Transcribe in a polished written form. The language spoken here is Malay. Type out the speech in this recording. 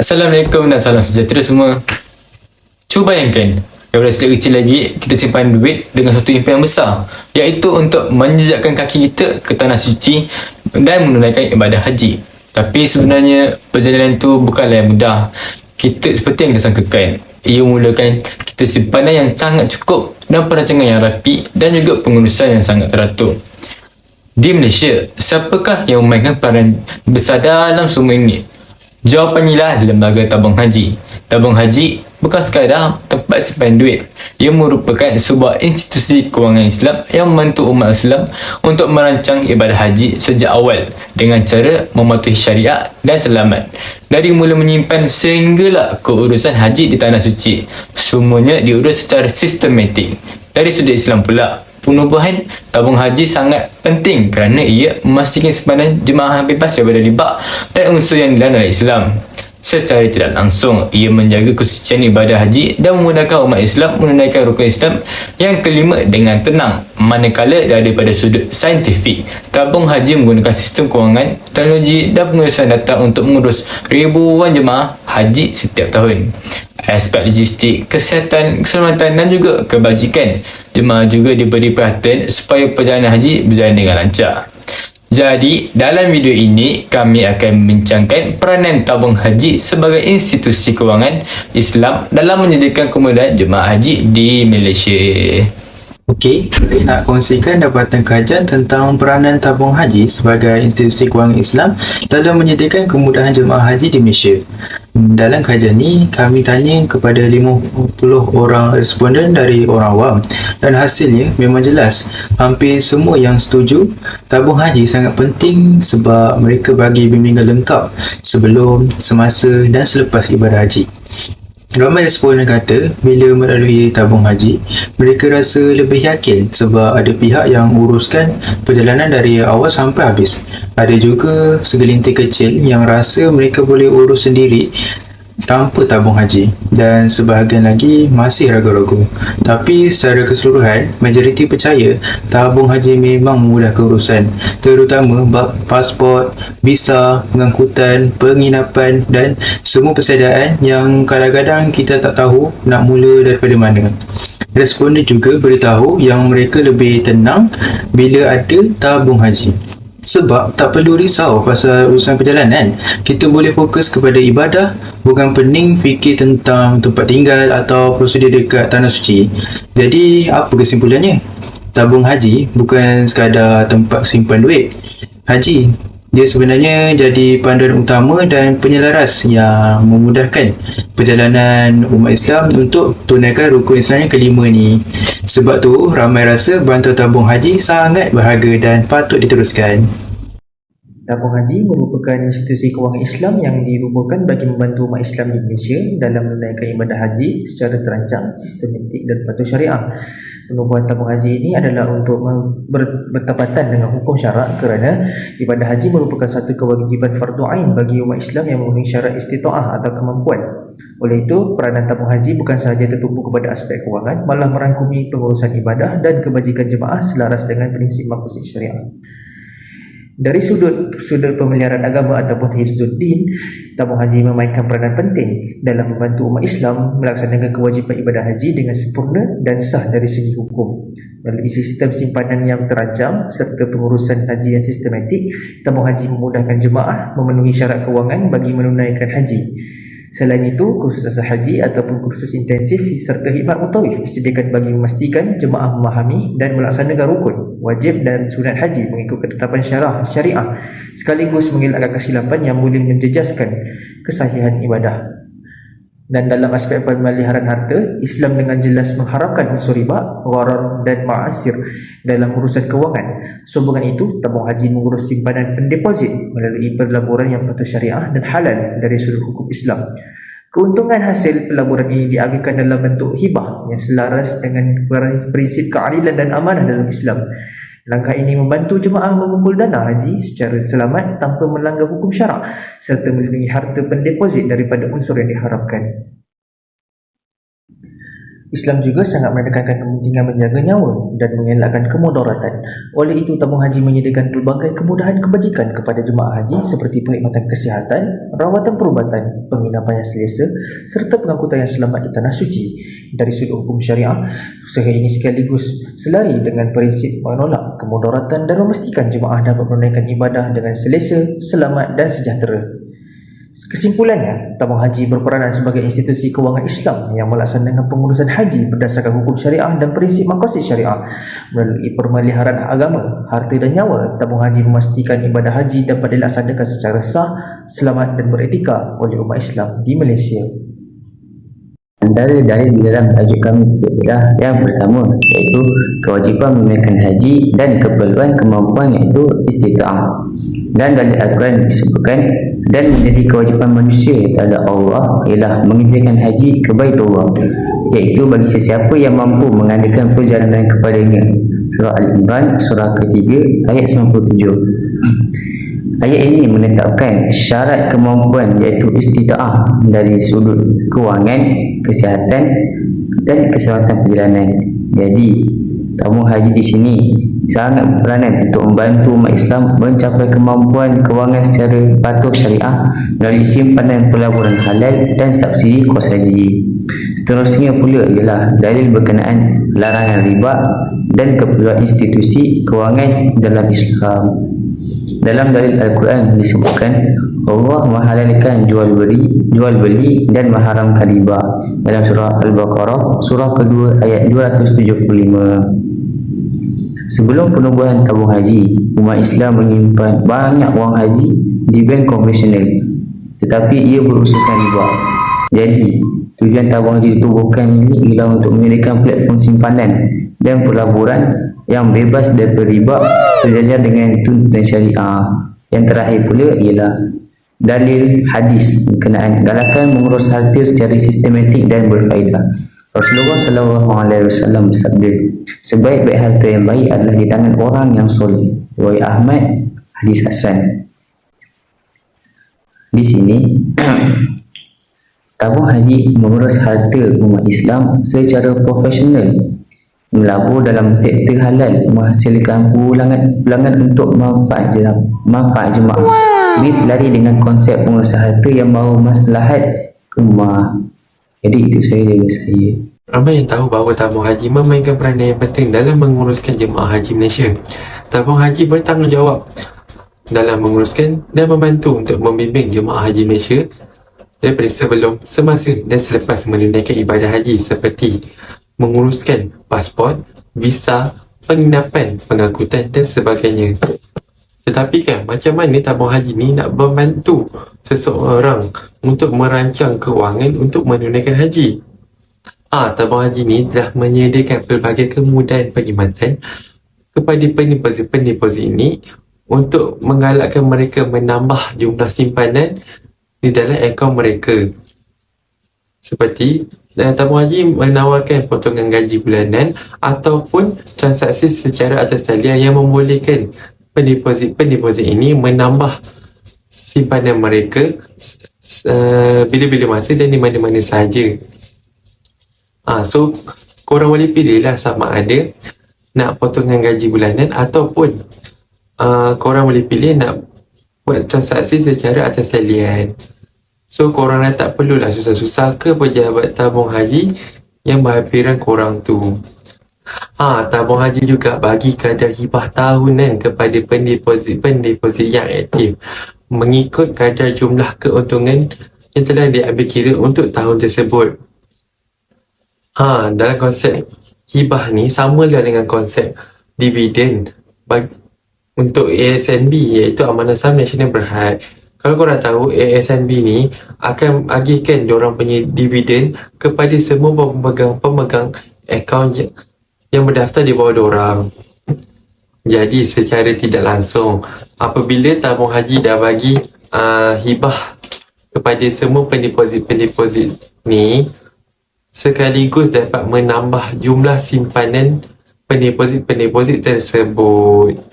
Assalamualaikum dan salam sejahtera semua. Cuba bayangkan, daripada sejak kecil lagi kita simpan duit dengan satu impian yang besar, iaitu untuk menjejakkan kaki kita ke tanah suci dan menunaikan ibadah haji. Tapi sebenarnya perjalanan itu bukanlah yang mudah. Seperti yang kita sangkakan, ia memulakan kita simpanan yang sangat cukup dan perancangan yang rapi dan juga pengurusan yang sangat teratur. Di Malaysia, siapakah yang memainkan peranan besar dalam semua ini? Jawapannya ialah Lembaga Tabung Haji. Tabung Haji bukan sekadar tempat simpan duit. Ia merupakan sebuah institusi kewangan Islam yang membantu umat Islam untuk merancang ibadah haji sejak awal dengan cara mematuhi syariat dan selamat. Dari mula menyimpan sehinggalah keurusan haji di tanah suci, semuanya diurus secara sistematik. Dari sudut Islam pula, penubuhan tabung haji sangat penting kerana ia memastikan simpanan jemaah bebas daripada riba dan unsur yang dilarang oleh Islam. Secara tidak langsung, ia menjaga kesucian ibadah haji dan memudahkan umat Islam menunaikan rukun Islam yang kelima dengan tenang. Manakala daripada sudut saintifik, tabung haji menggunakan sistem kewangan, teknologi dan pengurusan data untuk mengurus ribuan jemaah haji setiap tahun. Aspek logistik, kesihatan, keselamatan dan juga kebajikan jemaah juga diberi perhatian supaya perjalanan haji berjalan dengan lancar. Jadi, dalam video ini kami akan membincangkan peranan tabung haji sebagai institusi kewangan Islam dalam menyediakan kemudahan jemaah haji di Malaysia. Okey, saya nak kongsikan dapatan kajian tentang peranan tabung haji sebagai institusi kewangan Islam dalam menyediakan kemudahan jemaah haji di Malaysia. Dalam kajian ni, kami tanya kepada 50 orang responden dari orang awam dan hasilnya memang jelas. Hampir semua yang setuju tabung haji sangat penting sebab mereka bagi bimbingan lengkap sebelum, semasa dan selepas ibadah haji. Ramai responden kata bila melalui tabung haji, mereka rasa lebih yakin sebab ada pihak yang uruskan perjalanan dari awal sampai habis. Ada juga segelintir kecil yang rasa mereka boleh urus sendiri tanpa tabung haji dan sebahagian lagi masih ragu-ragu. Tapi secara keseluruhan, majoriti percaya tabung haji memang memudahkan urusan, terutama bab pasport, visa, pengangkutan, penginapan dan semua persediaan yang kadang-kadang kita tak tahu nak mula daripada mana. Responden juga beritahu yang mereka lebih tenang bila ada tabung haji. Sebab tak perlu risau pasal urusan perjalanan. Kita boleh fokus kepada ibadah, bukan pening fikir tentang tempat tinggal atau prosedur dekat tanah suci. Jadi, apa kesimpulannya? Tabung haji bukan sekadar tempat simpan duit haji. Dia sebenarnya jadi panduan utama dan penyelaras yang memudahkan perjalanan umat Islam untuk tunaikan rukun Islam yang kelima ni. Sebab tu, ramai rasa bantuan tabung haji sangat berharga dan patut diteruskan. Tabung haji merupakan institusi kewangan Islam yang dirubuhkan bagi membantu umat Islam di Malaysia dalam menunaikan ibadah haji secara terancang, sistematik dan patuh syariah. Penubuhan tabung haji ini adalah untuk bertepatan dengan hukum syarak kerana ibadah haji merupakan satu kewajiban fardu ain bagi umat Islam yang memenuhi syarat istita'ah atau kemampuan. Oleh itu, peranan tabung haji bukan sahaja tertumpu kepada aspek kewangan, malah merangkumi pengurusan ibadah dan kebajikan jemaah selaras dengan prinsip maqasid syariah. Dari sudut pemeliharaan agama ataupun hifzuddin, tabung haji memainkan peranan penting dalam membantu umat Islam melaksanakan kewajipan ibadah haji dengan sempurna dan sah dari segi hukum. Melalui sistem simpanan yang terancang serta pengurusan haji yang sistematik, tabung haji memudahkan jemaah memenuhi syarat kewangan bagi menunaikan haji. Selain itu, kursus asas haji ataupun kursus intensif serta khidmat mutawif disediakan bagi memastikan jemaah memahami dan melaksanakan rukun, wajib dan sunat haji mengikut ketetapan syariah sekaligus mengelakkan kesilapan yang boleh menjejaskan kesahihan ibadah. Dan dalam aspek pemeliharaan harta, Islam dengan jelas mengharamkan unsur riba, gharar dan ma'asir dalam urusan kewangan. Sehubungan itu, tabung haji mengurus simpanan pendeposit melalui pelaburan yang patuh syariah dan halal dari sudut hukum Islam. Keuntungan hasil pelaburan ini diagihkan dalam bentuk hibah yang selaras dengan prinsip keadilan dan amanah dalam Islam. Langkah ini membantu jemaah mengumpul dana haji secara selamat tanpa melanggar hukum syarak serta melindungi harta pendeposit daripada unsur yang diharapkan. Islam juga sangat menekankan kepentingan menjaga nyawa dan mengelakkan kemudaratan. Oleh itu, tabung haji menyediakan pelbagai kemudahan kebajikan kepada jemaah haji seperti perkhidmatan kesihatan, rawatan perubatan, penginapan yang selesa serta pengangkutan yang selamat di tanah suci. Dari sudut hukum syariah, usaha ini sekaligus selari dengan prinsip menolak kemudaratan dan memastikan jemaah dapat menunaikan ibadah dengan selesa, selamat dan sejahtera. Kesimpulannya, tabung haji berperanan sebagai institusi kewangan Islam yang melaksanakan pengurusan haji berdasarkan hukum syariah dan prinsip maqasid syariah. Melalui permeliharaan agama, harta dan nyawa, tabung haji memastikan ibadah haji dapat dilaksanakan secara sah, selamat dan beretika oleh umat Islam di Malaysia. Antara dalil di dalam tajuk kami ialah yang pertama, iaitu kewajipan menunaikan haji dan keperluan kemampuan, iaitu istita'ah. Dan dalil Al-Quran disebutkan, dan menjadi kewajipan manusia terhadap Allah ialah mengerjakan haji ke Baitullah, iaitu bagi sesiapa yang mampu mengadakan perjalanan kepadanya. Surah Al-Imran, surah ketiga, ayat 97. Ayat ini menetapkan syarat kemampuan, iaitu istita'ah dari sudut kewangan, kesihatan dan keselamatan perjalanan. Jadi, tabung haji di sini sangat berperanan untuk membantu umat Islam mencapai kemampuan kewangan secara patuh syariah melalui simpanan pelaburan halal dan subsidi kos haji. Seterusnya pula ialah dalil berkenaan larangan riba dan keperluan institusi kewangan dalam Islam. Dalam dalil Al-Quran disebutkan, Allah menghalalkan jual beli dan mengharamkan riba dalam surah Al-Baqarah, surah kedua ayat 275. Sebelum penubuhan tabung haji, umat Islam menyimpan banyak wang haji di bank konvensional, tetapi ia berusakan riba. Jadi, tujuan tabung haji ditubuhkan ini ialah untuk menyediakan platform simpanan dan pelaburan yang bebas daripada riba sejajar dengan tuntutan syariah. Yang terakhir pula ialah dalil hadis berkenaan galakan mengurus harta secara sistematik dan berfaedah. Rasulullah SAW bersabda, sebaik-baik harta yang baik adalah di tangan orang yang soleh. Riwayat Ahmad, hadis hasan. Di sini tabung haji mengurus harta umat Islam secara profesional, melabur dalam sektor halal, menghasilkan pulangan untuk manfaat jemaah. Ini selari dengan konsep pengurusan harta yang mahu maslahat ummah. Jadi itu saya dari saya. Ramai yang tahu bahawa tabung haji memainkan peranan yang penting dalam menguruskan jemaah haji Malaysia. Tabung haji bertanggungjawab dalam menguruskan dan membantu untuk membimbing jemaah haji Malaysia daripada sebelum, semasa dan selepas menunaikan ibadah haji, seperti menguruskan pasport, visa, penginapan, pengangkutan dan sebagainya. Tetapi kan, macam mana tabung haji ni nak membantu seseorang untuk merancang kewangan untuk menunaikan haji? Tabung haji ni telah menyediakan pelbagai kemudahan perkhidmatan kepada pendeposit ini untuk menggalakkan mereka menambah jumlah simpanan di dalam akaun mereka. Seperti tabung haji menawarkan potongan gaji bulanan ataupun transaksi secara atas talian yang membolehkan pendeposit ini menambah simpanan mereka bila-bila masa dan di mana-mana sahaja. So korang boleh pilihlah sama ada nak potongan gaji bulanan ataupun korang boleh pilih nak buat transaksi secara atas talian. So korang dah tak perlulah susah-susah ke pejabat tabung haji yang berhampiran korang tu. Tabung haji juga bagi kadar hibah tahunan kepada pendeposit yang aktif mengikut kadar jumlah keuntungan yang telah diambil kira untuk tahun tersebut. Dalam konsep hibah ni samalah dengan konsep dividen untuk ASNB, iaitu Amanah Saham Nasional Berhad. Kalau korang tahu, ASNB ni akan agihkan diorang punya dividen kepada semua pemegang akaun yang berdaftar di bawah diorang. Jadi secara tidak langsung, apabila tabung haji dah bagi hibah kepada semua pendeposit ni, sekaligus dapat menambah jumlah simpanan pendeposit tersebut.